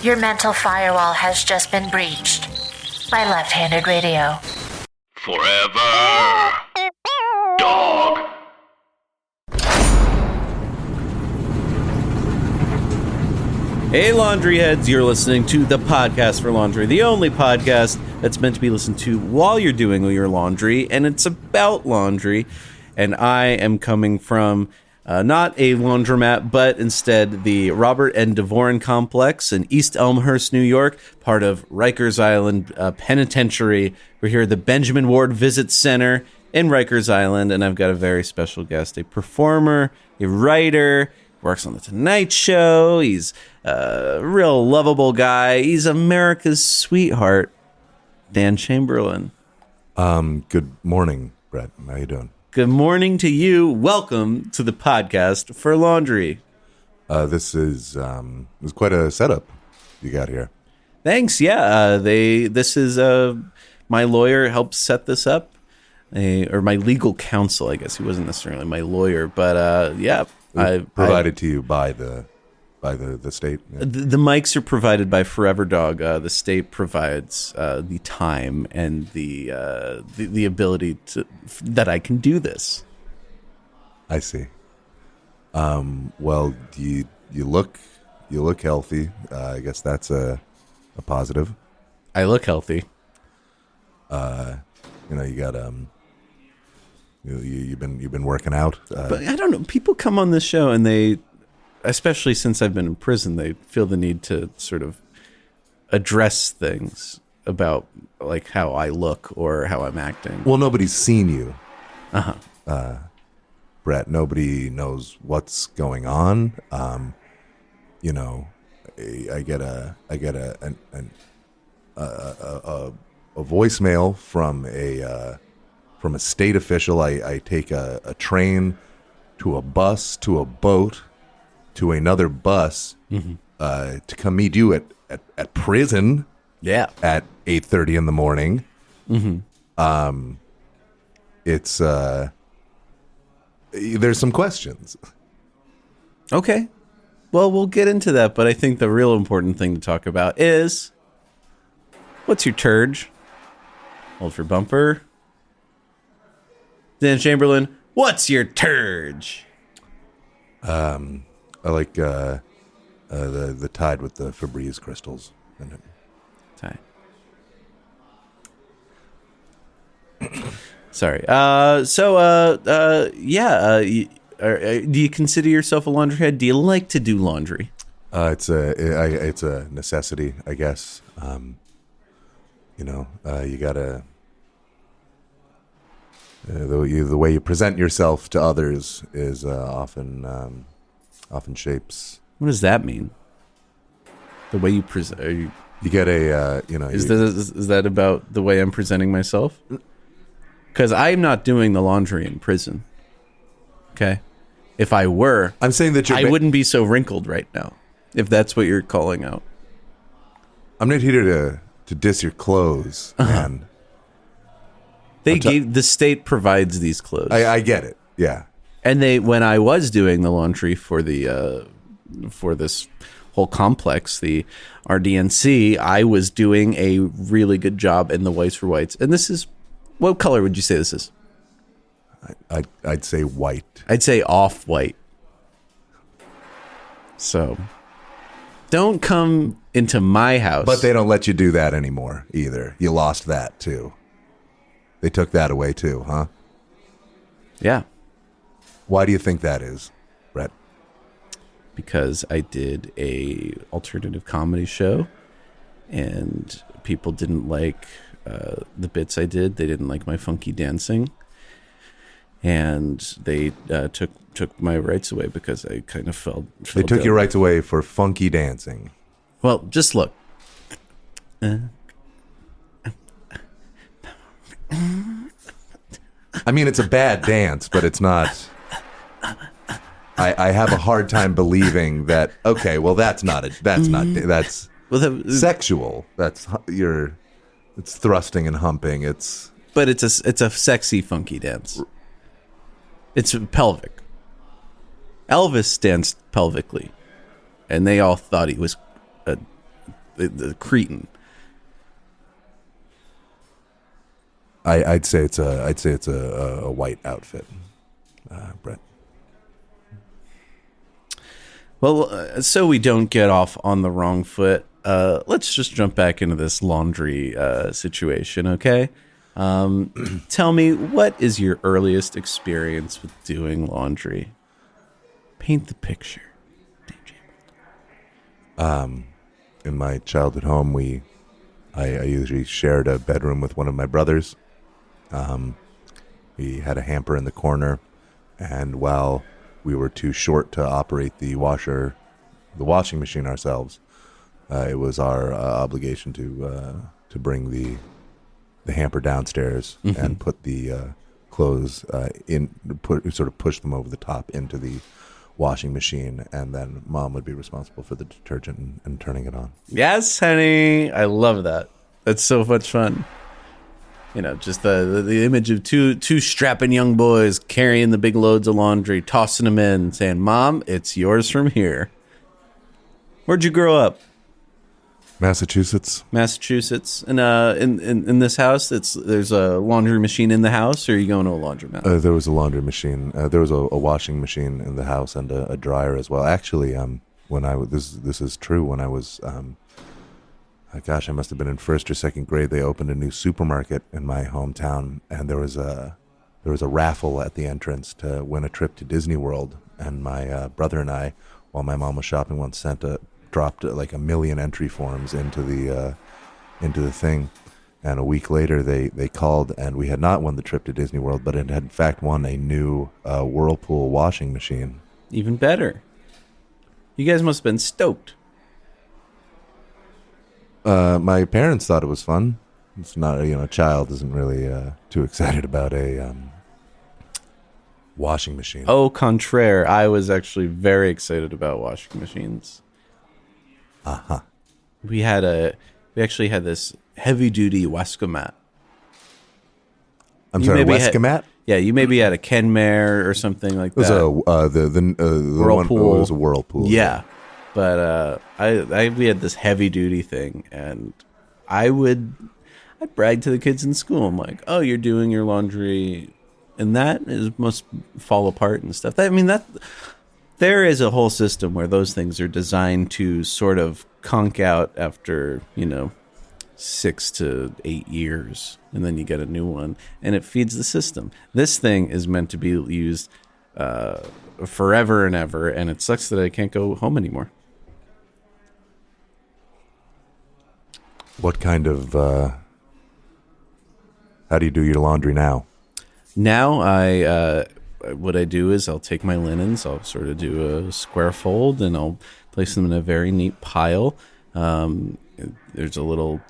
Your mental firewall has just been breached. My left-handed radio. Forever. Dog. Hey, laundry heads, you're listening to the podcast for laundry, the only podcast that's meant to be listened to while you're doing your laundry, and it's about laundry. And I am coming from not a laundromat, but instead the Robert N. Devoren Complex in East Elmhurst, New York, part of Rikers Island Penitentiary. We're here at the Benjamin Ward Visit Center in Rikers Island, and I've got a very special guest, a performer, a writer, works on The Tonight Show. He's a real lovable guy. He's America's sweetheart, Dan Chamberlain. Good morning, Brett. How you doing? Good morning to you. Welcome to the podcast for laundry. This is quite a setup you got here. Thanks. Yeah, this is my lawyer helped set this up, or my legal counsel. I guess he wasn't necessarily my lawyer, but yeah. Provided to you by the state. Yeah. The mics are provided by Forever Dog. The state provides the time and the ability that I can do this. I see. Well, you look healthy. I guess that's a positive. I look healthy. You got You've been working out, but I don't know. People come on this show and they, especially since I've been in prison, they feel the need to sort of address things about like how I look or how I'm acting. Well, nobody's seen you, Brett. Nobody knows what's going on. I get a voicemail from a state official. I take a train to a bus to a boat to another bus to come meet you at prison. Yeah, at 8:30 in the morning. It's there's some questions. Okay, well, we'll get into that. But I think the real important thing to talk about is what's your turge? Hold for bumper. Dan Chamberlain, what's your turge? I like the Tide with the Febreze crystals in it. Tide. Sorry. Do you consider yourself a laundry head? Do you like to do laundry? It's a necessity, I guess. You gotta. The way you present yourself to others is often shapes. What does that mean? The way you present? You get a Is that about the way I'm presenting myself? Because I'm not doing the laundry in prison. Okay, if I were, I'm saying that I wouldn't be so wrinkled right now. If that's what you're calling out, I'm not here to diss your clothes, man. The state provides these clothes. I get it. Yeah. And when I was doing the laundry for for this whole complex, the RDNC, I was doing a really good job in the whites for whites. And this is, what color would you say this is? I'd say white. I'd say off-white. So don't come into my house. But they don't let you do that anymore either. You lost that too. They took that away too, huh? Yeah. Why do you think that is, Brett? Because I did a alternative comedy show, and people didn't like the bits I did. They didn't like my funky dancing, and they took my rights away because I kind of felt they took your rights away for funky dancing. Well, just look. I mean, it's a bad dance, but it's not. I have a hard time believing that. Okay, well, that's sexual. It's thrusting and humping. But it's a sexy funky dance. It's pelvic. Elvis danced pelvically, and they all thought he was a the cretin. I'd say it's a white outfit, Brett. Well, so we don't get off on the wrong foot, let's just jump back into this laundry situation, okay? Tell me, what is your earliest experience with doing laundry? Paint the picture. Dan Chamberlain. In my childhood home, I usually shared a bedroom with one of my brothers. We had a hamper in the corner, and while we were too short to operate the washing machine ourselves, it was our obligation to bring the hamper downstairs and put the clothes push them over the top into the washing machine, and then Mom would be responsible for the detergent and turning it on. Yes, honey. I love that. That's so much fun. You know, just the image of two strapping young boys carrying the big loads of laundry, tossing them in, saying, "Mom, it's yours from here." Where'd you grow up? Massachusetts. And in this house, there's a laundry machine in the house, or are you going to a laundromat? There was a laundry machine. There was a washing machine in the house and a dryer as well. Actually, this is true. When I was I must have been in first or second grade. They opened a new supermarket in my hometown, and there was a raffle at the entrance to win a trip to Disney World. And my brother and I, while my mom was shopping once, dropped like 1 million entry forms into the thing. And a week later, they called, and we had not won the trip to Disney World, but it had in fact won a new Whirlpool washing machine. Even better. You guys must have been stoked. My parents thought it was fun. It's not, a child isn't really too excited about a washing machine. Au contraire, I was actually very excited about washing machines. Uh-huh. We actually had this heavy-duty Wescomat. I'm sorry, Wescomat? Yeah, you maybe had a Kenmare or something like that. It was the Whirlpool. One, it was a Whirlpool. Yeah. But we had this heavy duty thing, and I'd brag to the kids in school. I'm like, "Oh, you're doing your laundry, and must fall apart and stuff." There is a whole system where those things are designed to sort of conk out after 6 to 8 years, and then you get a new one, and it feeds the system. This thing is meant to be used forever and ever, and it sucks that I can't go home anymore. What kind of how do you do your laundry now? Now what I do is I'll take my linens, I'll sort of do a square fold, and I'll place them in a very neat pile. There's a little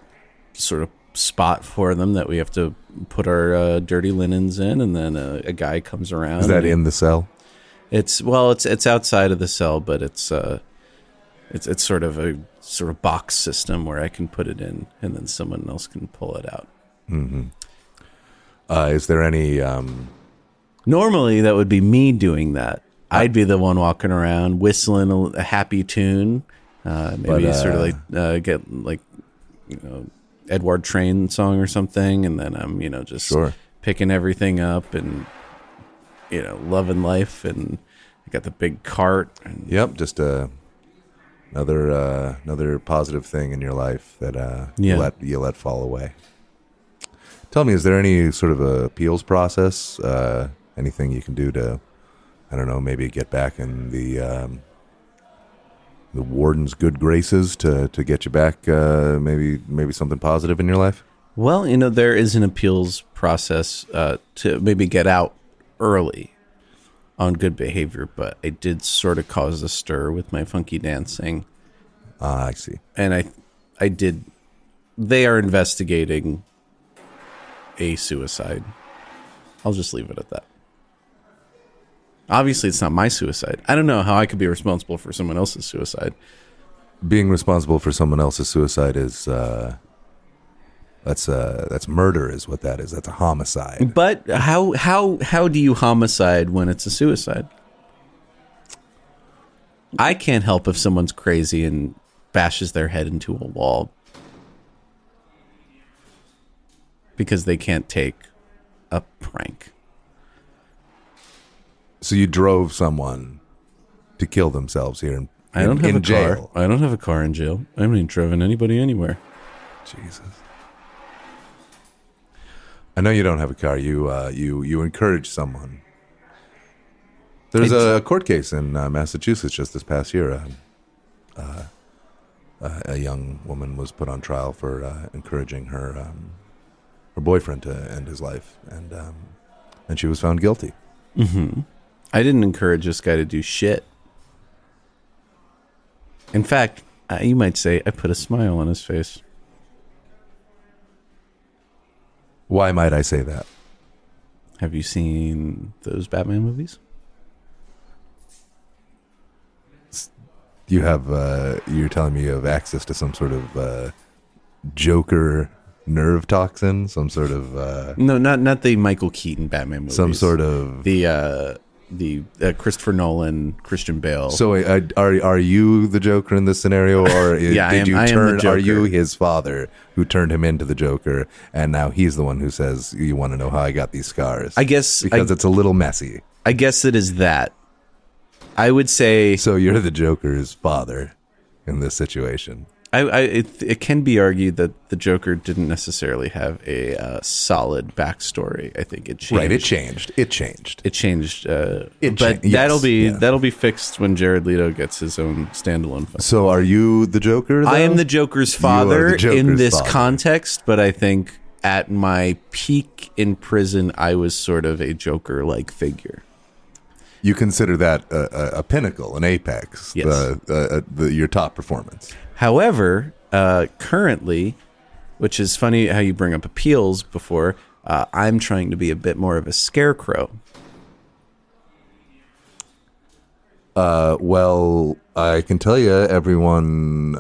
sort of spot for them that we have to put our dirty linens in, and then a guy comes around. Is that in the cell? It's outside of the cell, but it's sort of a box system where I can put it in, and then someone else can pull it out. Mm-hmm. Is there any? Normally, that would be me doing that. I'd be the one walking around whistling a happy tune, sort of get Edward Train song or something, and then I'm just picking everything up and loving life, and I got the big cart. And yep, just another positive thing in your life that you let fall away. Tell me, is there any sort of appeals process? Anything you can do to, I don't know, maybe get back in the warden's good graces to get you back? Maybe something positive in your life. Well, there is an appeals process to maybe get out early on good behavior, but I did sort of cause a stir with my funky dancing. I see. And I did. They are investigating a suicide. I'll just leave it at that. Obviously, it's not my suicide. I don't know how I could be responsible for someone else's suicide. Being responsible for someone else's suicide is that's murder, is what that is. That's a homicide. But how do you homicide when it's a suicide? I can't help if someone's crazy and bashes their head into a wall because they can't take a prank. So you drove someone to kill themselves here in I don't have a jail. car. I don't have a car in jail. I haven't even driven anybody anywhere. Jesus. I know you don't have a car. You encourage someone. There's a court case in Massachusetts just this past year. A young woman was put on trial for encouraging her boyfriend to end his life, and she was found guilty. Mm-hmm. I didn't encourage this guy to do shit. In fact, you might say I put a smile on his face. Why might I say that? Have you seen those Batman movies? You have, you're telling me you have access to some sort of Joker nerve toxin, some sort of No, not the Michael Keaton Batman movies. some sort of the Christopher Nolan, Christian Bale. So are you the Joker in this scenario, or Yeah, did you I am the turn? Are Joker. you his father who turned him into the Joker, and now he's the one who says, "You want to know how I got these scars?" I guess because it's a little messy. I guess it is that. I would say So you're the Joker's father in this situation. it can be argued that the Joker didn't necessarily have a solid backstory. I think it changed. Right? It changed. It changed. It changed. It but cha- yes, that'll be fixed when Jared Leto gets his own standalone film. So are you the Joker? Though? I am the Joker's You are father the Joker's in this father. context, but I think at my peak in prison, I was sort of a Joker-like figure. You consider that a pinnacle, an apex, Yes. your top performance. However, currently, which is funny how you bring up appeals before, I'm trying to be a bit more of a scarecrow. Well, I can tell you, everyone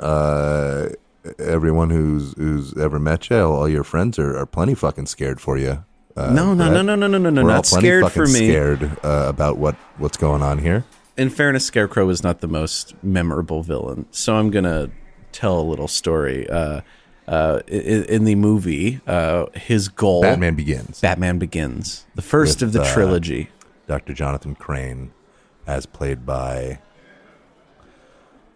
who's ever met you, all your friends are plenty fucking scared for you. No, Brett. We're We're all not plenty scared fucking for me. Scared what's going on here. In fairness, Scarecrow is not the most memorable villain, so I'm gonna tell a little story. In the movie, his goal, Batman Begins. Batman Begins, the first With, of the trilogy. Dr. Jonathan Crane, as played by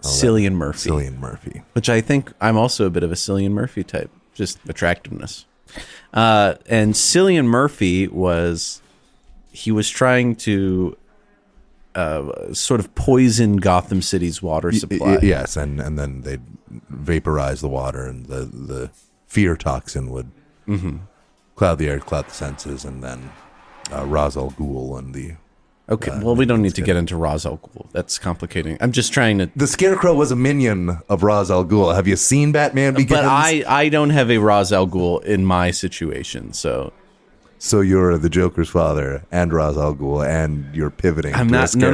Cillian Murphy. Cillian Murphy. Which I think I'm also a bit of a Cillian Murphy type, just attractiveness. And Cillian Murphy was trying to sort of poison Gotham City's water supply. Yes, and then they'd vaporize the water, and the fear toxin would cloud the air, cloud the senses, and then Ra's al Ghul and the... Okay, well, we don't need to get into Ra's al Ghul. That's complicating. I'm just trying to... The Scarecrow was a minion of Ra's al Ghul. Have you seen Batman Begins? But I don't have a Ra's al Ghul in my situation, so... So you're the Joker's father and Ra's al Ghul, and you're pivoting I'm to a not... No,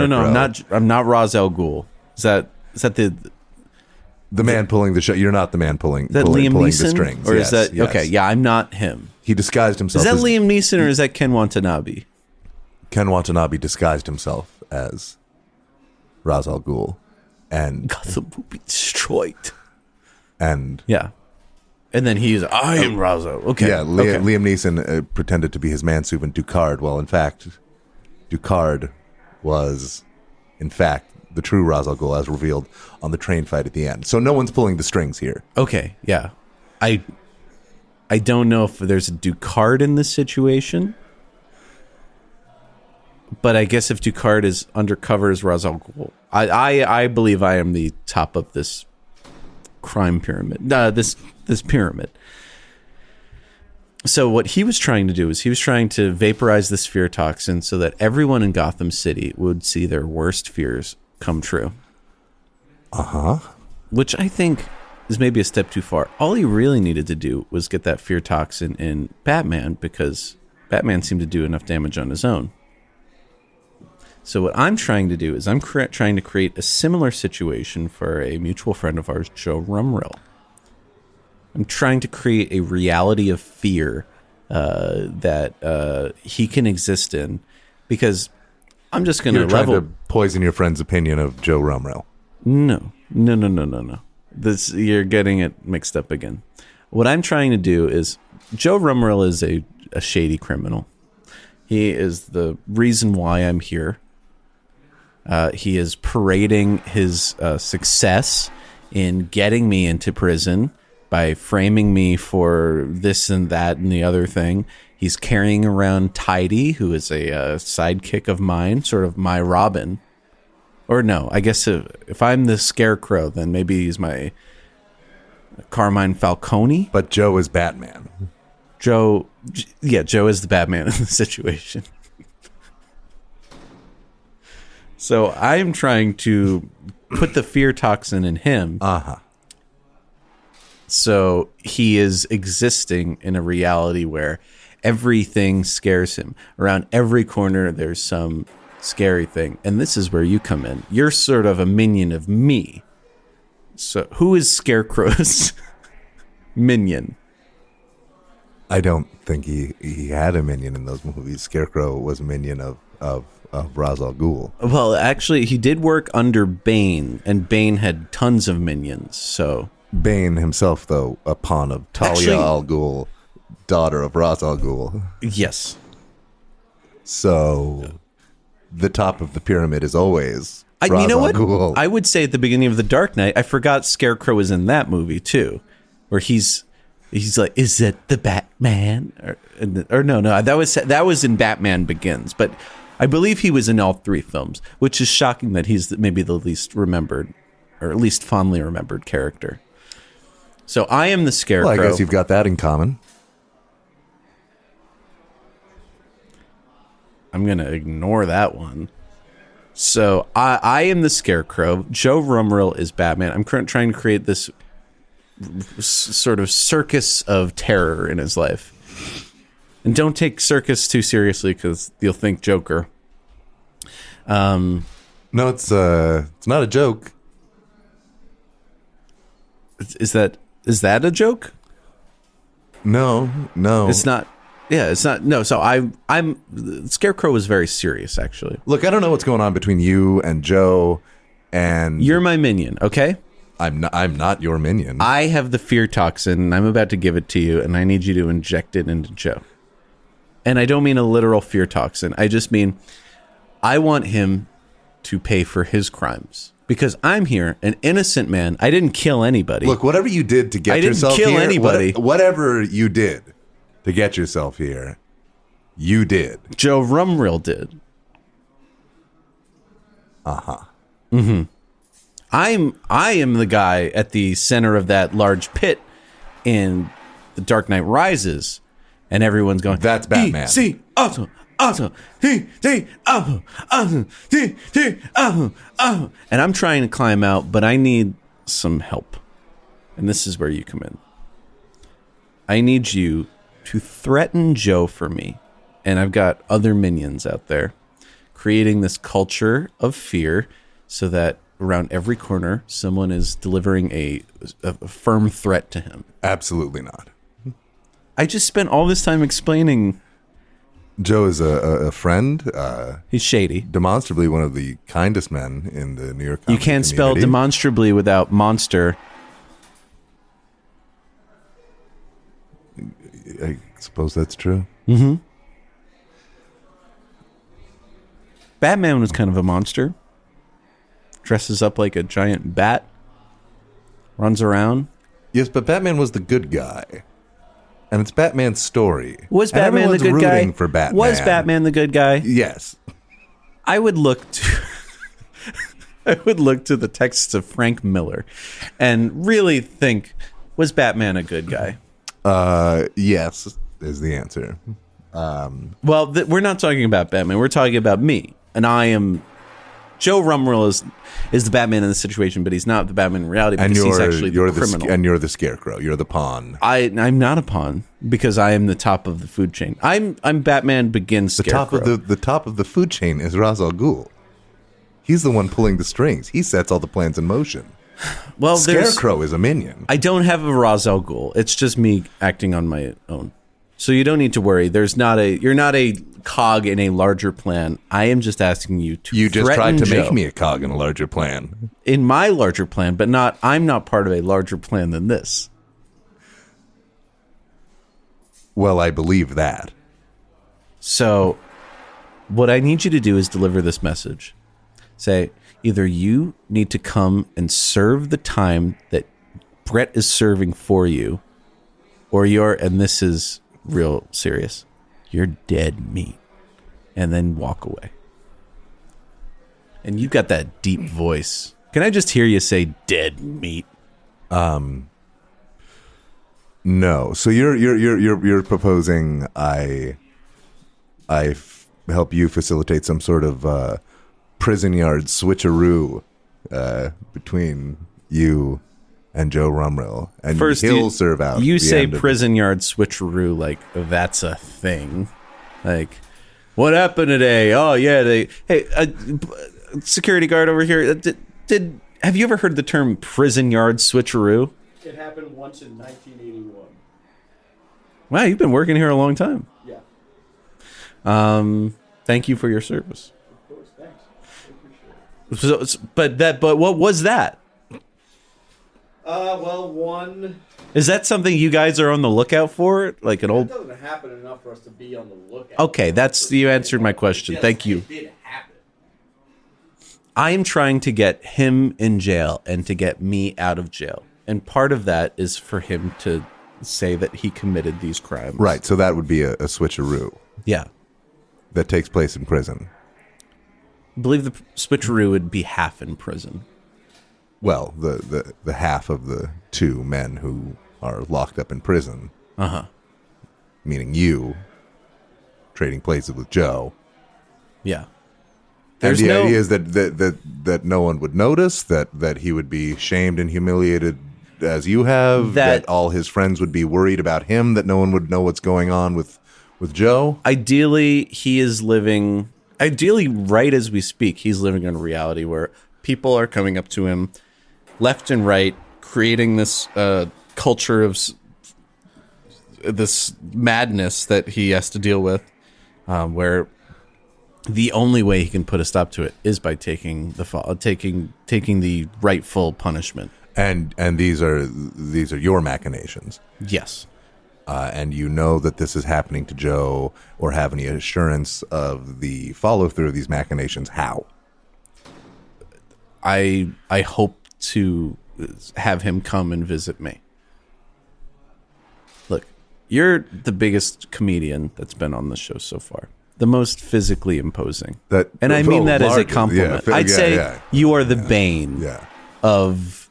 Scarecrow. I'm not Ra's al Ghul. Is that the man pulling the show. You're not the man pulling Liam pulling the Neeson? strings. Or Yes, is that... yes. Okay, yeah, I'm not him. He disguised Is himself that as... Liam Neeson or is that Ken Watanabe? Ken Watanabe disguised himself as Ra's al Ghul, and Gotham will be destroyed. Yeah. And then he's, I am Ra's al... Okay. yeah, okay. Liam Neeson pretended to be his manservant Ducard. Well, in fact, Ducard was, in fact, the true Ra's al Ghul, as revealed on the train fight at the end. So no one's pulling the strings here. Okay, yeah. I don't know if there's a Ducard in this situation, but I guess if Ducard is undercover as Ra's al Ghul, I believe I am the top of this crime pyramid. This pyramid. So what he was trying to do is he was trying to vaporize this fear toxin so that everyone in Gotham City would see their worst fears come true. Which I think is maybe a step too far. All he really needed to do was get that fear toxin in Batman, because Batman seemed to do enough damage on his own. So what I'm trying to do is I'm trying to create a similar situation for a mutual friend of ours, Joe Rumrill. I'm trying to create a reality of fear that he can exist in, because I'm just going You're to trying level... to poison your friend's opinion of Joe Rumrill. No. This you're getting it mixed up again. What I'm trying to do is Joe Rumrill is a shady criminal. He is the reason why I'm here. He is parading his success in getting me into prison by framing me for this and that and the other thing. He's carrying around Tidy, who is a sidekick of mine, sort of my Robin. Or no, I guess if I'm the Scarecrow, then maybe he's my Carmine Falcone. But Joe is Batman. Joe is the Batman in the situation. So I'm trying to put the fear toxin in him. Uh-huh. So he is existing in a reality where everything scares him. Around every corner, there's some scary thing. And this is where you come in. You're sort of a minion of me. So who is Scarecrow's minion? I don't think he had a minion in those movies. Scarecrow was a minion of Ra's al Ghul. Well, actually, he did work under Bane, and Bane had tons of minions, so... Bane himself, though, a pawn of Talia al Ghul, daughter of Ra's al Ghul. Yes. So, the top of the pyramid is always Ra's you know al what? Ghul. I would say at the beginning of The Dark Knight, I forgot Scarecrow was in that movie, too, where he's like, is that the Batman? Or no, that was in Batman Begins, but I believe he was in all three films, which is shocking that he's maybe the least remembered, or at least fondly remembered character. So I am the Scarecrow. Well, I guess you've got that in common. I'm going to ignore that one. So I am the Scarecrow. Joe Rumrill is Batman. I'm trying to create this sort of circus of terror in his life. And don't take circus too seriously because you'll think Joker. No, it's not a joke. Is that a joke? No. It's not. Yeah, it's not. No, so I'm Scarecrow was very serious, actually. Look, I don't know what's going on between you and Joe, and You're my minion, okay? I'm not your minion. I have the fear toxin, and I'm about to give it to you, and I need you to inject it into Joe. And I don't mean a literal fear toxin. I just mean I want him to pay for his crimes. Because I'm here, an innocent man. I didn't kill anybody. Look, whatever you did to get yourself here. I didn't kill anybody. Whatever you did to get yourself here, you did. Joe Rumrill did. Uh-huh. Mm-hmm. I am the guy at the center of that large pit in The Dark Knight Rises, and everyone's going, that's Batman. See, awesome. And I'm trying to climb out, but I need some help. And this is where you come in. I need you to threaten Joe for me. And I've got other minions out there creating this culture of fear so that around every corner, someone is delivering a firm threat to him. Absolutely not. I just spent all this time explaining. Joe is a friend. He's shady. Demonstrably one of the kindest men in the New York You can't spell demonstrably without monster. I suppose that's true. Mm-hmm. Batman was kind of a monster. Dresses up like a giant bat. Runs around. Yes, but Batman was the good guy. And it's Batman's story. Was Batman the good guy? For Batman. Was Batman the good guy? Yes. I would look to the texts of Frank Miller and really think, was Batman a good guy? Yes, is the answer. Well, we're not talking about Batman. We're talking about me. And I am... Joe Rumrill is the Batman in the situation, but he's not the Batman in reality because he's actually the criminal. And you're the Scarecrow. You're the pawn. I'm not a pawn because I am the top of the food chain. I'm Batman Begins Scarecrow. The top of the food chain is Ra's al Ghul. He's the one pulling the strings. He sets all the plans in motion. Well, Scarecrow is a minion. I don't have a Ra's al Ghul. It's just me acting on my own. So you don't need to worry. You're not a cog in a larger plan. I am just asking you to. You just tried to Joe make me a cog in a larger plan. in my larger plan, but I'm not part of a larger plan than this. Well, I believe that. So what I need you to do is deliver this message. Say, either you need to come and serve the time that Brett is serving for you, or and this is real serious, you're dead meat. And then walk away. And you've got that deep voice. Can I just hear you say dead meat? No. So you're proposing I help you facilitate some sort of prison yard switcheroo between you and Joe Rumrill, and First, he'll serve out. You the say end of prison yard switcheroo like that's a thing. Like, what happened today? Oh yeah, hey, security guard over here. Have you ever heard the term prison yard switcheroo? It happened once in 1981. Wow, you've been working here a long time. Yeah. Thank you for your service. Of course, thanks. I appreciate it. But what was that? Well, one... Is that something you guys are on the lookout for? Like an It old... doesn't happen enough for us to be on the lookout. Okay, you answered my question. Yes, Thank you. It did happen. I am trying to get him in jail and to get me out of jail. And part of that is for him to say that he committed these crimes. Right. So that would be a switcheroo Yeah. that takes place in prison. I believe the switcheroo would be half in prison. Well, the half of the two men who are locked up in prison. Uh-huh. Meaning you trading places with Joe. Yeah. And the idea is that no one would notice, that he would be shamed and humiliated as you have, that all his friends would be worried about him, that no one would know what's going on with Joe. Ideally, he is living... Ideally, right as we speak, he's living in a reality where people are coming up to him left and right, creating this culture of this madness that he has to deal with, where the only way he can put a stop to it is by taking the rightful punishment. And these are your machinations. Yes. And you know that this is happening to Joe, or have any assurance of the follow through of these machinations? How? I hope to have him come and visit me. Look, you're the biggest comedian that's been on the show so far. The most physically imposing. And I mean that as a compliment. I'd say you are the bane of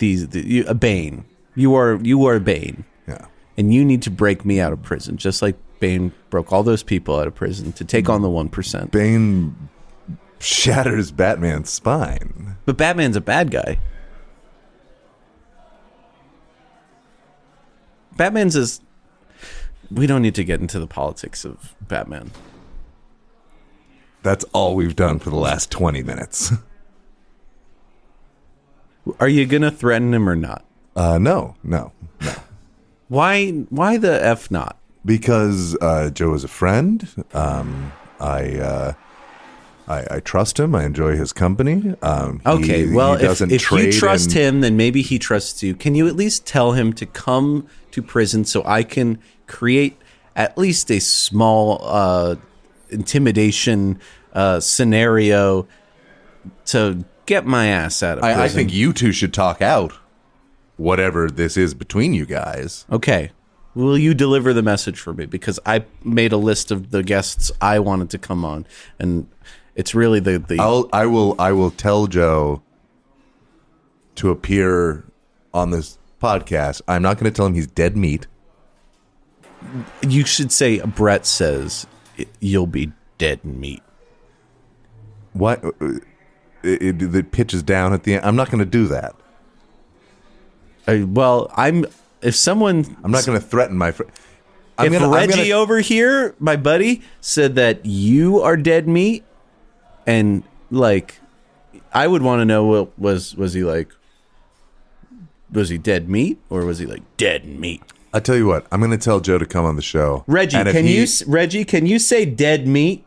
a bane. You are Bane. Yeah. And you need to break me out of prison, just like Bane broke all those people out of prison to take on the 1%. Bane shatters Batman's spine. But Batman's a bad guy. We don't need to get into the politics of Batman. That's all we've done for the last 20 minutes. Are you going to threaten him or not? No. Why the F not? Because Joe is a friend. I trust him. I enjoy his company. Okay, if you trust him, then maybe he trusts you. Can you at least tell him to come to prison so I can create at least a small intimidation scenario to get my ass out of prison? I think you two should talk out whatever this is between you guys. Okay. Will you deliver the message for me? Because I made a list of the guests I wanted to come on, and it's really I will tell Joe to appear on this podcast. I'm not going to tell him he's dead meat. You should say Brett says you'll be dead meat. What? The pitch is down at the end. I'm not going to do that. I'm not going to threaten my friend. If Reggie over here, my buddy, said that you are dead meat, and like, I would want to know, was he like, was he dead meat, or was he like dead meat? I tell you what, I'm going to tell Joe to come on the show. Reggie, And if can you say dead meat?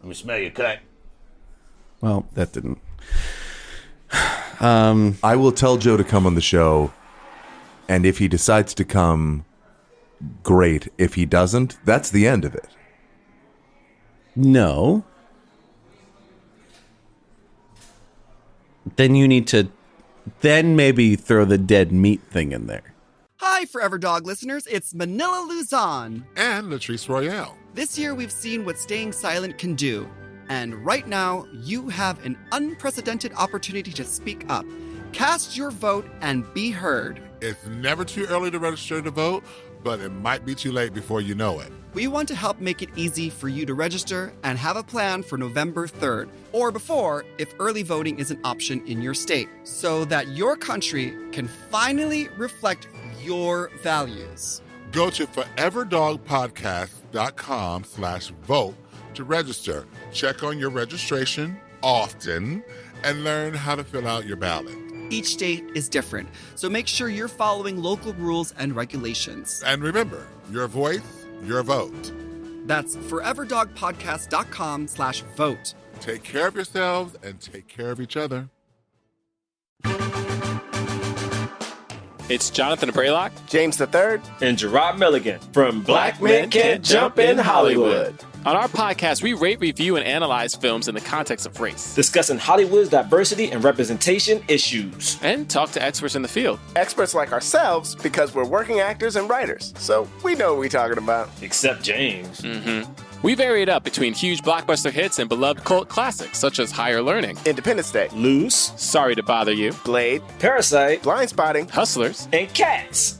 Let me smell your cut. Well, that didn't. I will tell Joe to come on the show, and if he decides to come, great. If he doesn't, that's the end of it. No. Then you need to maybe throw the dead meat thing in there. Hi, Forever Dog listeners. It's Manila Luzon. And Latrice Royale. This year, we've seen what staying silent can do. And right now, you have an unprecedented opportunity to speak up. Cast your vote and be heard. It's never too early to register to vote, but it might be too late before you know it. We want to help make it easy for you to register and have a plan for November 3rd, or before if early voting is an option in your state, so that your country can finally reflect your values. Go to foreverdogpodcast.com/vote to register. Check on your registration often and learn how to fill out your ballot. Each state is different, so make sure you're following local rules and regulations. And remember, your voice, your vote. That's foreverdogpodcast.com/vote. Take care of yourselves and take care of each other. It's Jonathan Braylock, James III, and Gerard Milligan from Black Men Can't Jump in Hollywood. On our podcast, we rate, review, and analyze films in the context of race, discussing Hollywood's diversity and representation issues, and talk to experts in the field. Experts like ourselves because we're working actors and writers, so we know what we're talking about. Except James. We vary it up between huge blockbuster hits and beloved cult classics such as Higher Learning, Independence Day, Loose, Sorry to Bother You, Blade, Parasite, Blindspotting, Hustlers, and Cats.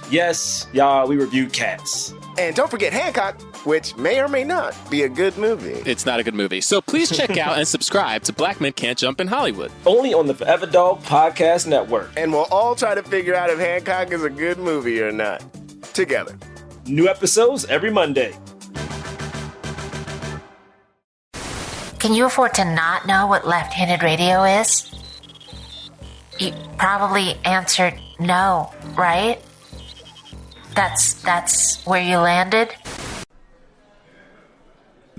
Yes, y'all, we reviewed Cats. And don't forget Hancock, which may or may not be a good movie. It's not a good movie, so please check out and subscribe to Black Men Can't Jump in Hollywood. Only on the Forever Dog Podcast Network. And we'll all try to figure out if Hancock is a good movie or not. Together. New episodes every Monday. Can you afford to not know what left-handed radio is? You probably answered no, right? That's where you landed?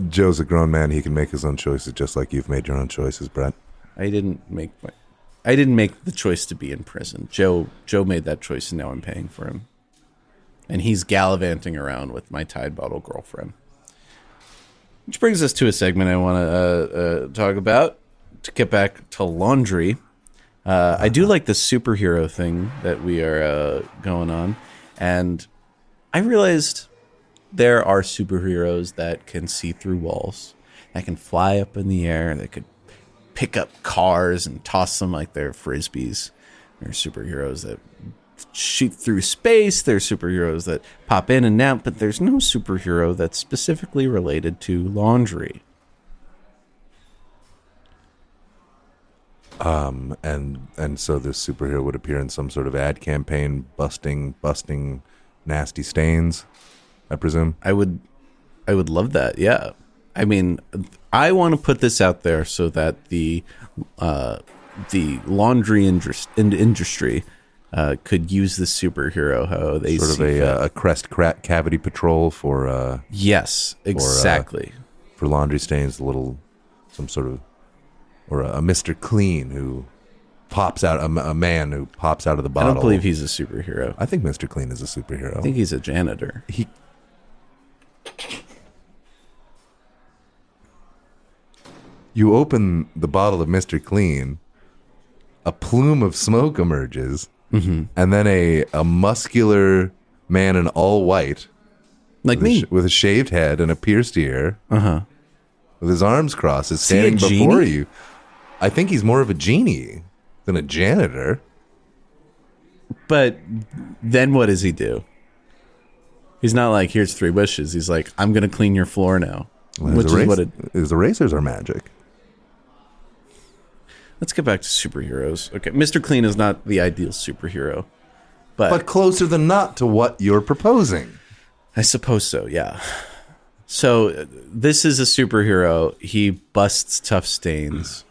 Joe's a grown man. He can make his own choices just like you've made your own choices, Brett. I didn't make the choice to be in prison. Joe made that choice, and now I'm paying for him. And he's gallivanting around with my Tide bottle girlfriend. Which brings us to a segment I want to talk about. To get back to laundry, I do like the superhero thing that we are going on, and I realized there are superheroes that can see through walls, that can fly up in the air, that could pick up cars and toss them like they're frisbees. There are superheroes that shoot through space. There's superheroes that pop in and out, but there's no superhero that's specifically related to laundry. And so this superhero would appear in some sort of ad campaign, busting nasty stains, I presume. I would love that. Yeah. I mean, I want to put this out there so that the laundry industry could use this superhero how they sort of a crest cavity patrol for yes, exactly, for laundry stains. Some sort of, or a Mr. Clean who pops out, a man who pops out of the bottle. I don't believe he's a superhero. I think Mr. Clean is a superhero. I think he's a janitor. You open the bottle of Mr. Clean, a plume of smoke emerges, and then a muscular man in all white, like me, with a shaved head and a pierced ear, with his arms crossed, is standing he a before genie? you. I think he's more of a genie than a janitor. But then what does he do? He's not like, here's 3 wishes. He's like, I'm going to clean your floor now. Which is what his erasers are magic. Let's get back to superheroes. Okay, Mr. Clean is not the ideal superhero, but closer than not to what you're proposing. I suppose so, yeah. So this is a superhero. He busts tough stains.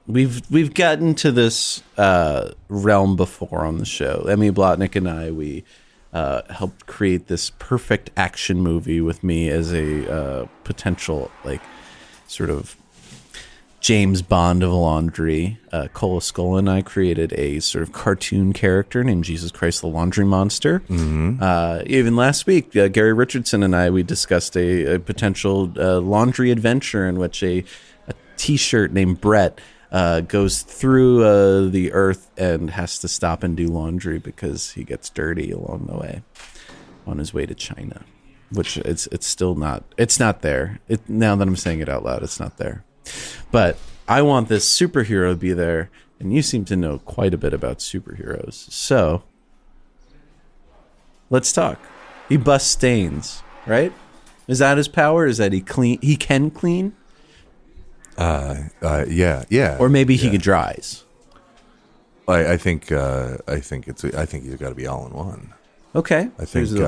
we've gotten to this realm before on the show. Emmy Blotnick and we helped create this perfect action movie with me as a potential like sort of James Bond of laundry. Cola Skull and I created a sort of cartoon character named Jesus Christ the Laundry Monster. Even last week, Gary Richardson and we discussed a potential laundry adventure in which a T-shirt named Brett goes through the earth and has to stop and do laundry because he gets dirty along the way on his way to China. Which it's still not. It's not there. Now that I'm saying it out loud, it's not there. But I want this superhero to be there, and you seem to know quite a bit about superheroes. So let's talk. He busts stains, right? Is that his power? Is that he clean? He can clean? Yeah. Or maybe he dries. I think you've got to be all in one. Okay. I think he's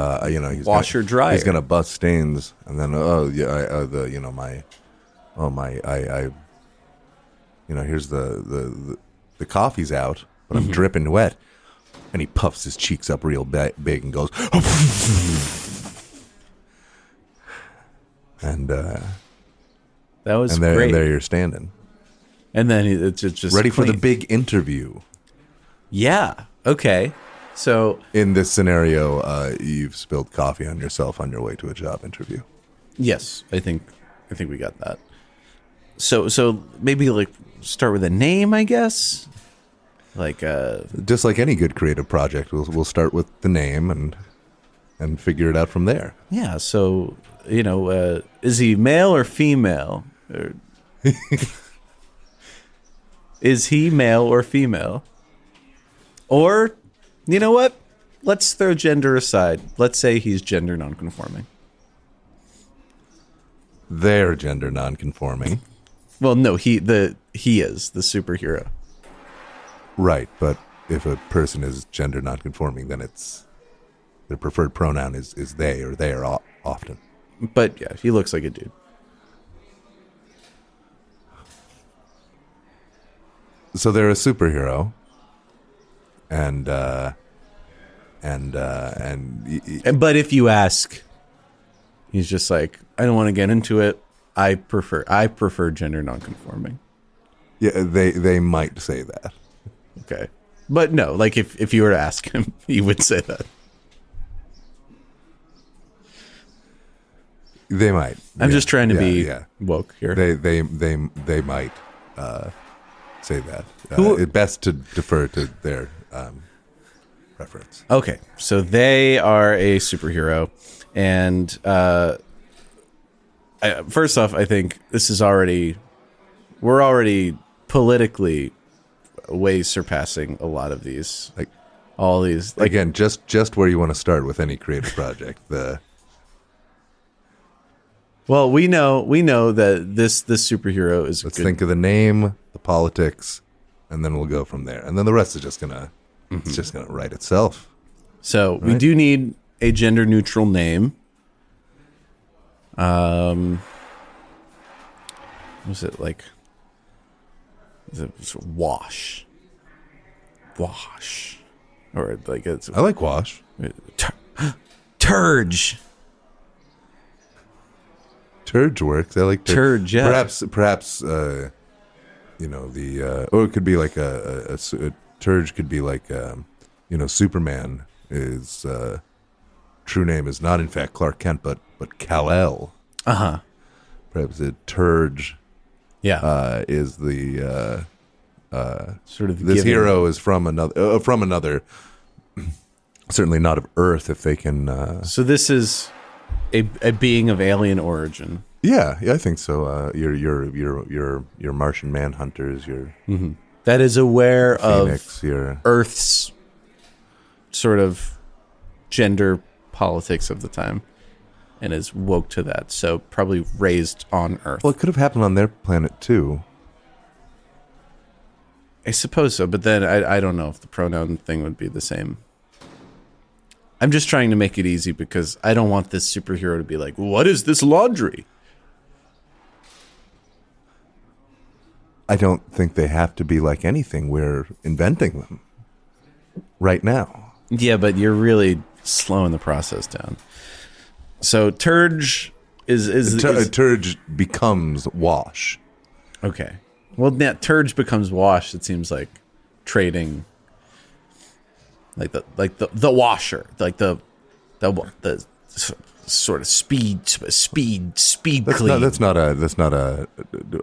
washer dryer. He's gonna bust stains, and then here's the coffee's out, but I'm dripping wet, and he puffs his cheeks up real big and goes, and that was great. great. And there you're standing, and then it's just ready clean. for the big interview. Yeah. Okay. So in this scenario, you've spilled coffee on yourself on your way to a job interview. Yes, I think we got that. So maybe like start with a name, I guess. Like just like any good creative project, we'll start with the name and figure it out from there. Yeah. So is he male or female? Or is he male or female? Or you know what? Let's throw gender aside. Let's say he's gender nonconforming. They're gender nonconforming. Well, no, he is the superhero. Right, but if a person is gender nonconforming, then it's their preferred pronoun is they or they are often. But yeah, he looks like a dude. So they're a superhero. And but if you ask, he's just like, I don't want to get into it. I prefer gender nonconforming. Yeah, they might say that. Okay, but no, like if you were to ask him, he would say that. They might. I'm just trying to be woke here. They might say that. It's best to defer to their preference. Okay, so they are a superhero, and first off, I think this is we're already politically way surpassing a lot of these, like all these. Like, again, just where you want to start with any creative project. Well, we know that this superhero is. Let's think of the name, the politics, and then we'll go from there. And then the rest is just gonna write itself. So we do need a gender neutral name. Was it like? It's wash, or like it's. I like wash. Turge. Turge works. I like turge. Yeah. Perhaps. Or it could be like a turge. Could be like Superman. His true name is not in fact Clark Kent, but Kal-El. Perhaps a turge. Yeah. Is the sort of this hero is from another. Certainly not of Earth. If they can. So this is a being of alien origin. Yeah, I think so. Your Martian manhunters, that is aware Phoenix, of Earth's sort of gender politics of the time, and is woke to that. So probably raised on Earth. Well, it could have happened on their planet too. I suppose so, but then I don't know if the pronoun thing would be the same. I'm just trying to make it easy because I don't want this superhero to be like, what is this laundry? I don't think they have to be like anything. We're inventing them right now. Yeah, but you're really slowing the process down. So Turge is Turge becomes Wash. Okay. Well, now Turge becomes Wash. It seems like trading, like the washer, like the sort of speed clean. That's not a.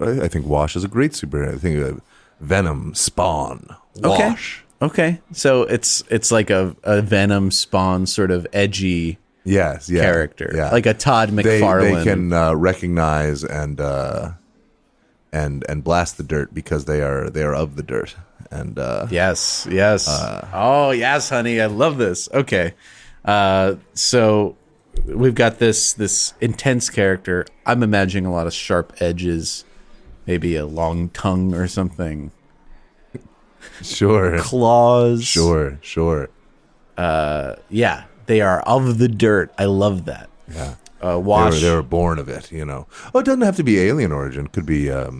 I think Wash is a great superhero. I think Venom, Spawn, Wash. Okay. So it's like a Venom, Spawn sort of edgy. Yes, yeah, character, yeah. like a Todd McFarlane. They can recognize and blast the dirt because they are of the dirt. And yes. Oh yes, honey, I love this. Okay, so we've got this intense character. I'm imagining a lot of sharp edges, maybe a long tongue or something. Sure. Claws. Sure. Yeah. They are of the dirt. I love that. Yeah. Wash. They were born of it, you know. Oh, it doesn't have to be alien origin. Could be they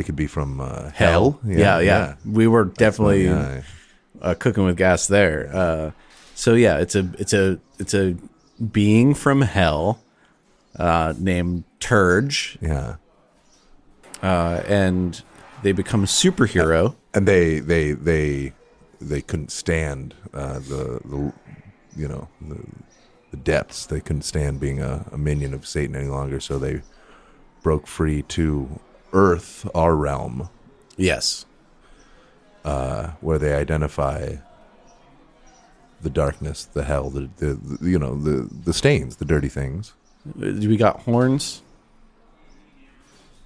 could be from hell. Yeah. We were definitely cooking with gas there. So yeah, it's a being from hell named Turge. Yeah. And they become a superhero. And they couldn't stand the depths. They couldn't stand being a minion of Satan any longer, so they broke free to Earth, our realm. Yes. Where they identify the darkness, the hell, the stains, the dirty things. We got horns.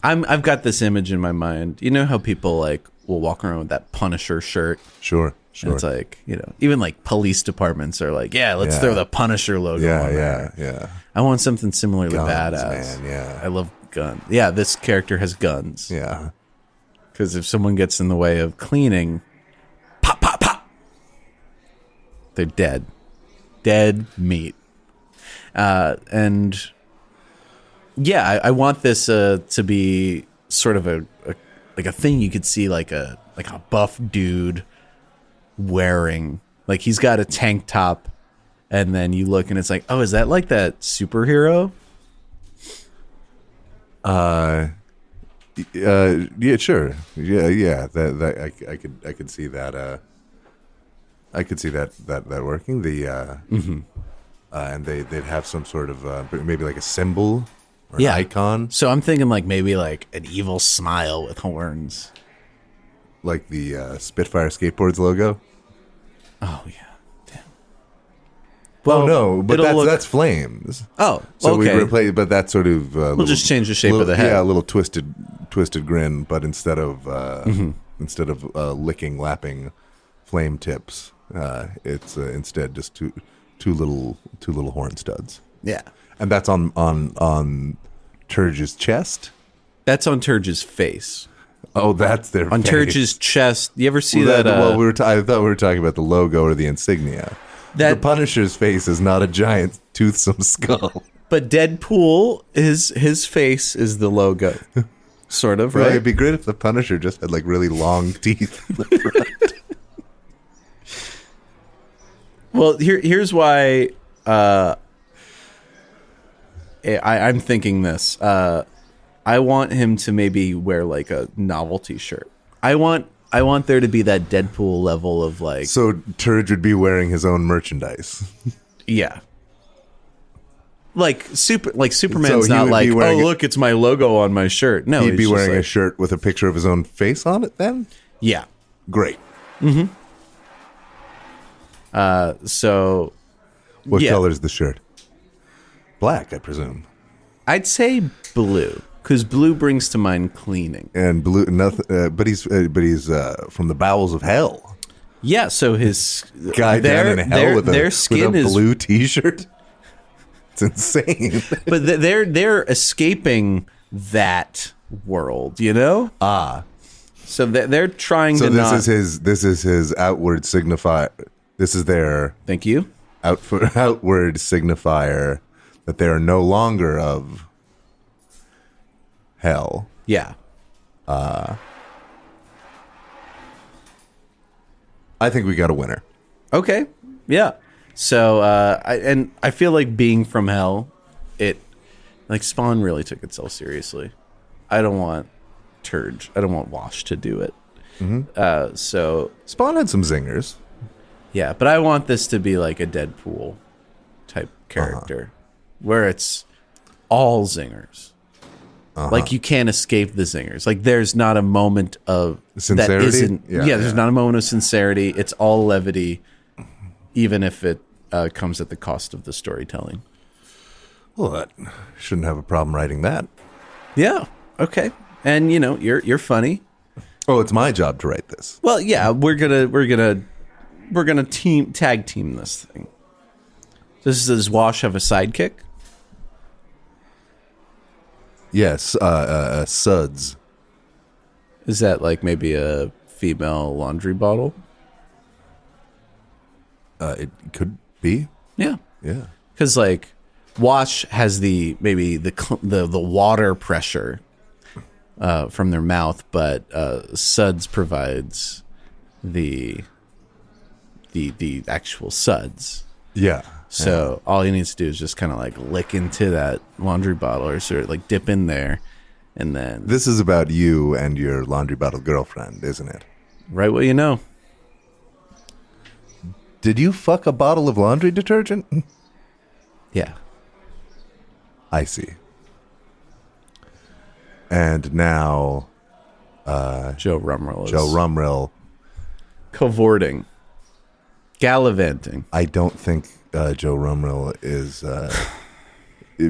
I've got this image in my mind. You know how people will walk around with that Punisher shirt? Sure. And it's like, even like police departments are like, let's throw the Punisher logo on there. Yeah. I want something similarly Guns, badass. man, yeah. I love guns. Yeah, this character has guns. Yeah. Because if someone gets in the way of cleaning, pop, pop, pop, they're dead. Dead meat. And yeah, I want this to be sort of a thing you could see like a buff dude wearing. Like he's got a tank top, and then you look and it's like, oh, is that like that superhero? Yeah, sure. Yeah. That I could see that. I could see that working. And they'd have some sort of maybe like a symbol or an icon. So I'm thinking like maybe like an evil smile with horns, like the Spitfire Skateboards logo. Oh yeah. Damn. Well, no, but that's flames. Oh, so okay. we replace, but that's sort of we'll just change the shape of the head. Yeah, a little twisted grin, but instead of licking, lapping flame tips, it's instead just two little horn studs. Yeah, and that's on Turge's chest. That's on Turge's face. Oh, that's their on face. Turge's chest. You ever see that? Well, I thought we were talking about the logo or the insignia. The Punisher's face is not a giant toothsome skull. But Deadpool his face is the logo, sort of, right? Well, it'd be great if the Punisher just had like really long teeth in the front. Well, here's why I'm thinking this. I want him to maybe wear like a novelty shirt. I want there to be that Deadpool level of like. So Turge would be wearing his own merchandise. Yeah. Like Superman's So not like, oh wearing look, it's my logo on my shirt. No, he'd be just wearing like, a shirt with a picture of his own face on it. Then, yeah, great. Mm-hmm. So, what color is the shirt? Black, I presume. I'd say blue, because blue brings to mind cleaning. And blue, nothing. But he's from the bowels of hell. Yeah, so his guy down in hell with their skin with a is blue T-shirt. It's insane. But they're escaping that world, you know. So they're trying to. So this is his outward signifier. This is their thank you outward signifier that they are no longer of hell. Yeah. I think we got a winner. Okay. Yeah. So I feel like being from hell, like Spawn really took itself seriously. I don't want Turge. I don't want Wash to do it. So Spawn had some zingers. Yeah, but I want this to be like a Deadpool type character, where it's all zingers. Like you can't escape the zingers. Like there's not a moment of sincerity. That isn't, there's not a moment of sincerity. It's all levity, even if it comes at the cost of the storytelling. Well, I shouldn't have a problem writing that. Yeah. Okay. And you're funny. Oh, it's my job to write this. Well, yeah, we're gonna tag team this thing. Does Wash have a sidekick? Yes, Suds. Is that like maybe a female laundry bottle? It could be. Yeah. Yeah. Because like Wash has the water pressure from their mouth, but Suds provides the actual suds. Yeah. So all he needs to do is just kind of like lick into that laundry bottle or sort of like dip in there, and then This is about you and your laundry bottle girlfriend, isn't it? right what you know. Did you fuck a bottle of laundry detergent? Yeah. I see. And now Joe Rumrell is Joe Rumrell. cavorting, gallivanting. I don't think Joe Rumrell is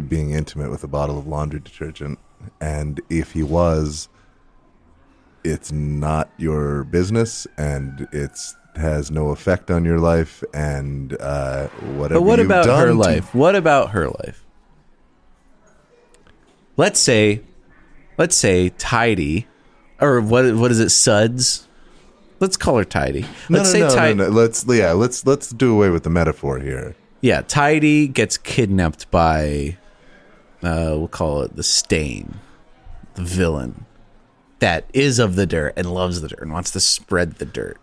being intimate with a bottle of laundry detergent. And if he was, it's not your business, and it's has no effect on your life, and whatever. But what you've about done her to- life? What about her life? Let's say Tidy, or what is it, Suds? Let's call her Tidy. Let's say Tidy. No. Let's do away with the metaphor here. Yeah, Tidy gets kidnapped by, we'll call it the Stain, the villain that is of the dirt and loves the dirt and wants to spread the dirt.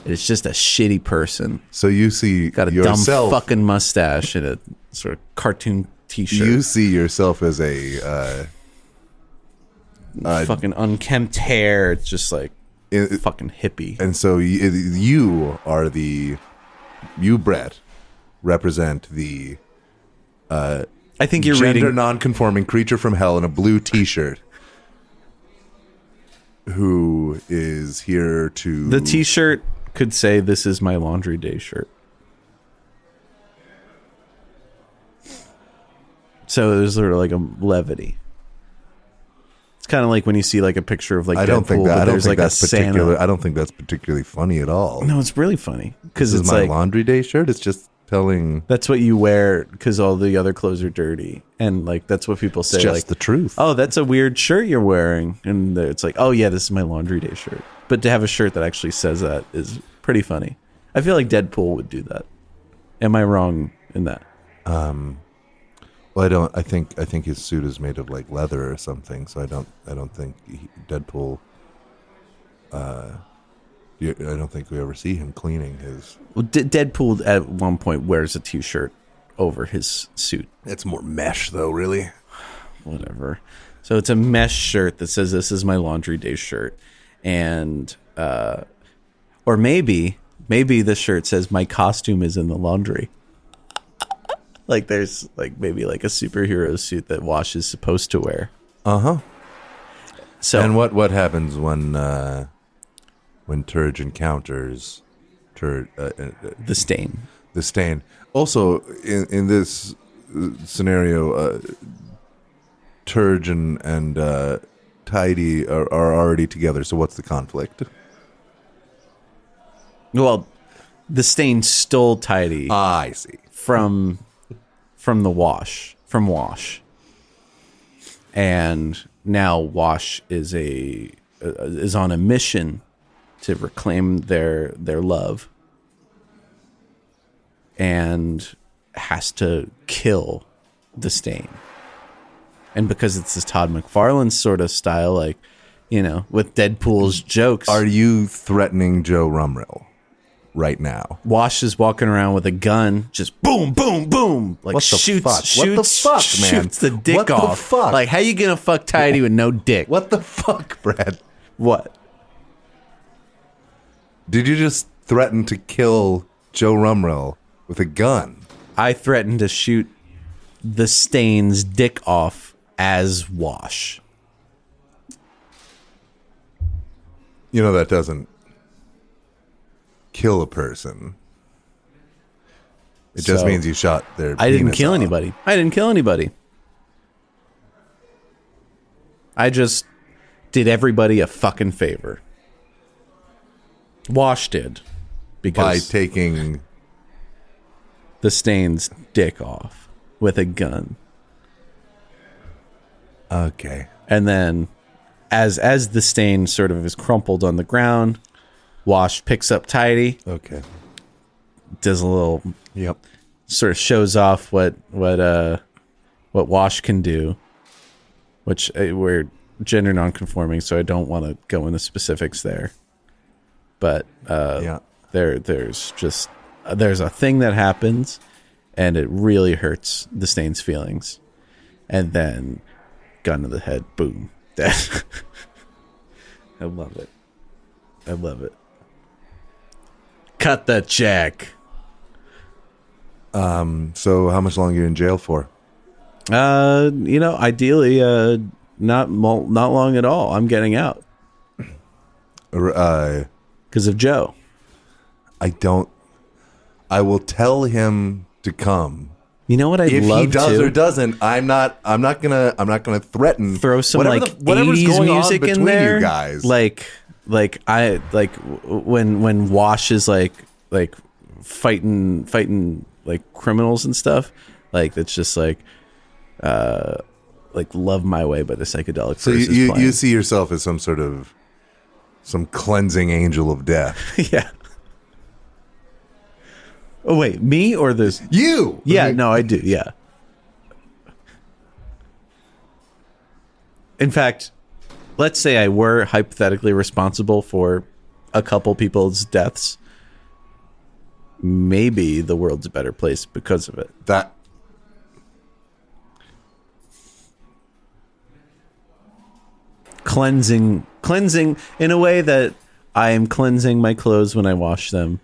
And it's just a shitty person. So you see Got a yourself, dumb fucking mustache and a sort of cartoon T-shirt. You see yourself as a fucking unkempt hair. It's just like fucking hippie. and so you are you, Brett, represent the I think you're gender reading. non-conforming creature from hell in a blue T-shirt who is here to. The T-shirt could say, "This is my laundry day shirt." So there's sort of like a levity. It's kind of like when you see like a picture of like I don't think Deadpool, that. but I don't there's think like that's a Santa. particular. I don't think that's particularly funny at all. No, it's really funny because This it's is my like laundry day shirt. It's just telling. that's what you wear because all the other clothes are dirty, and like that's what people say. It's just like, the truth. oh, that's a weird shirt you're wearing, and it's like, oh yeah, this is my laundry day shirt. But to have a shirt that actually says that is pretty funny. I feel like Deadpool would do that. Am I wrong in that? Well, I don't. I think his suit is made of like leather or something. So I don't think Deadpool. I don't think we ever see him cleaning his. Well, Deadpool at one point wears a T-shirt over his suit. It's more mesh, though. Really. Whatever. So it's a mesh shirt that says, "This is my laundry day shirt," and or maybe the shirt says, "My costume is in the laundry." Like there's like maybe like a superhero suit that Wash is supposed to wear. So And what happens when Turge encounters the Stain? The Stain. Also, in this scenario, Turge and Tidy are already together. So what's the conflict? Well, the Stain stole Tidy I see. from Wash, and now Wash is on a mission to reclaim their love, and has to kill the Stain. And because it's this Todd McFarlane sort of style, like with Deadpool's jokes. Are you threatening Joe Rumrill right now? Wash is walking around with a gun, just boom, boom, boom, like What the shoots, fuck? shoots, What the fuck, man? shoots the dick What the off. fuck? Like, how you gonna fuck Tidy with no dick? What the fuck, Brad? What? Did you just threaten to kill Joe Rumrill with a gun? I threatened to shoot the Stain's dick off as Wash. That doesn't kill a person. It just means you shot their I didn't penis kill off. anybody. I didn't kill anybody. I just did everybody a fucking favor. Wash did. By Because taking... the Stain's dick off with a gun. Okay. And then as the Stain sort of is crumpled on the ground, Wash picks up Tidy. Okay. Does a little Yep. sort of shows off what Wash can do, which we're gender nonconforming, so I don't want to go into specifics there. But there's a thing that happens, and it really hurts the Stain's feelings, and then gun to the head, boom, death. I love it. I love it. Cut the check. So how much longer are you in jail for? Ideally, not long at all. I'm getting out because of Joe. I will tell him to come. You know what I'd if love he does to? or doesn't, I'm not gonna threaten. Throw some whatever's 80s going on music between in there, you guys. When Wash is like fighting like criminals and stuff, like that's just like Love My Way by the Psychedelic So Furs is you playing. see yourself as some cleansing angel of death. Yeah. Oh wait, me or this? You? Yeah, no, I do. Yeah. In fact, let's say I were hypothetically responsible for a couple people's deaths. Maybe the world's a better place because of it. That Cleansing in a way that I am cleansing my clothes when I wash them.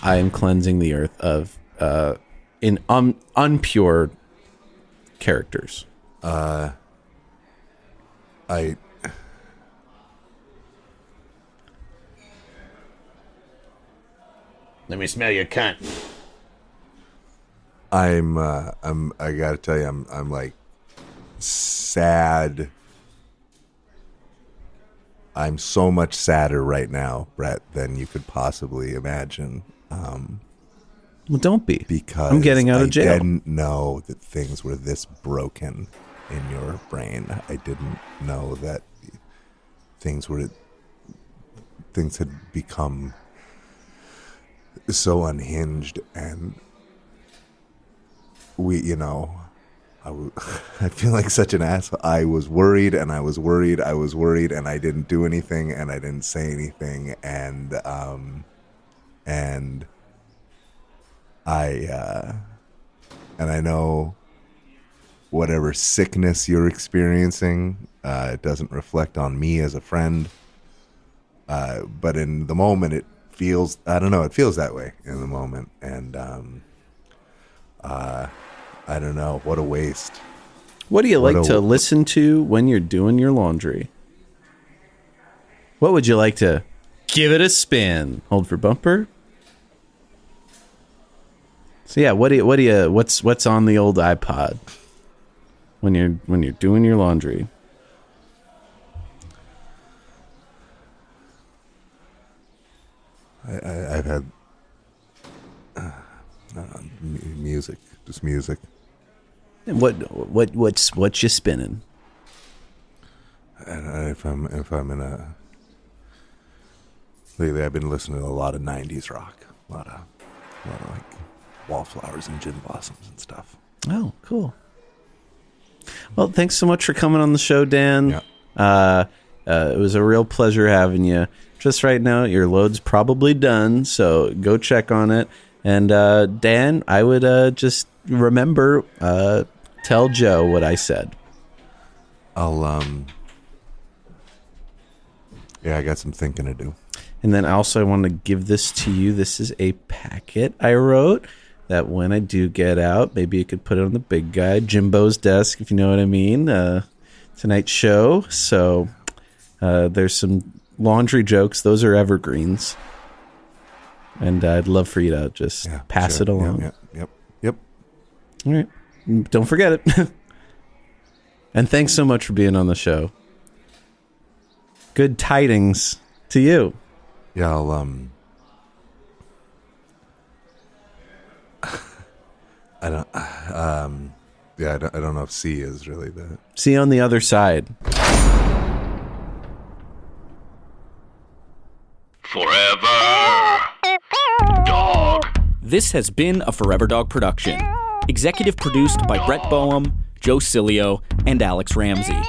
I am cleansing the earth of unpure characters. I Let me smell your cunt. I gotta tell you, I'm like sad. I'm so much sadder right now, Brett, than you could possibly imagine. Well, don't be. Because I'm getting out of jail. I didn't know that things were this broken in your brain. I didn't know that things had become so unhinged, and I feel like such an asshole. I was worried, and I was worried, and I didn't do anything, and I didn't say anything, and I know whatever sickness you're experiencing, it doesn't reflect on me as a friend. But in the moment, it feels that way in the moment. And I don't know, what a waste. What do you like to listen to when you're doing your laundry? What would you like to give it a spin? Hold for bumper. So yeah, what's on the old iPod when you're doing your laundry? I've had music, just music. What's you spinning? And if I'm in a lately, I've been listening to a lot of '90s rock, a lot of like Wallflowers and Gin Blossoms and stuff. Oh, cool. Well, thanks so much for coming on the show, Dan. Yeah. It was a real pleasure having you. Just right now, your load's probably done, so go check on it. And Dan, I would just remember, tell Joe what I said. Yeah, I got some thinking to do. And then also I want to give this to you. This is a packet I wrote that when I do get out, maybe you could put it on the big guy, Jimbo's desk, if you know what I mean. Tonight's show. So there's some laundry jokes. Those are evergreens. And I'd love for you to just pass it along. Yep. All right. Don't forget it. And thanks so much for being on the show. Good tidings to you. Yeah, I'll I don't know if C is really the See you on the other side. Forever Dog. This has been a Forever Dog production. Executive produced by Brett Boehm, Joe Cilio, and Alex Ramsey.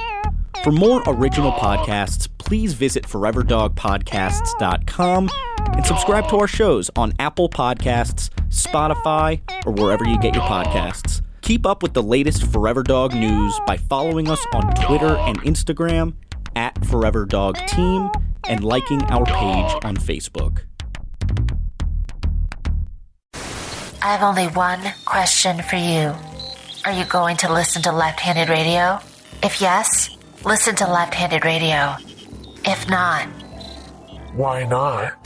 For more original podcasts, please visit foreverdogpodcasts.com and subscribe to our shows on Apple Podcasts, Spotify, or wherever you get your podcasts. Keep up with the latest Forever Dog news by following us on Twitter and Instagram at Forever Dog Team and liking our page on Facebook. I have only one question for you. Are you going to listen to Left-Handed Radio? If yes, listen to Left-Handed Radio. If not, why not?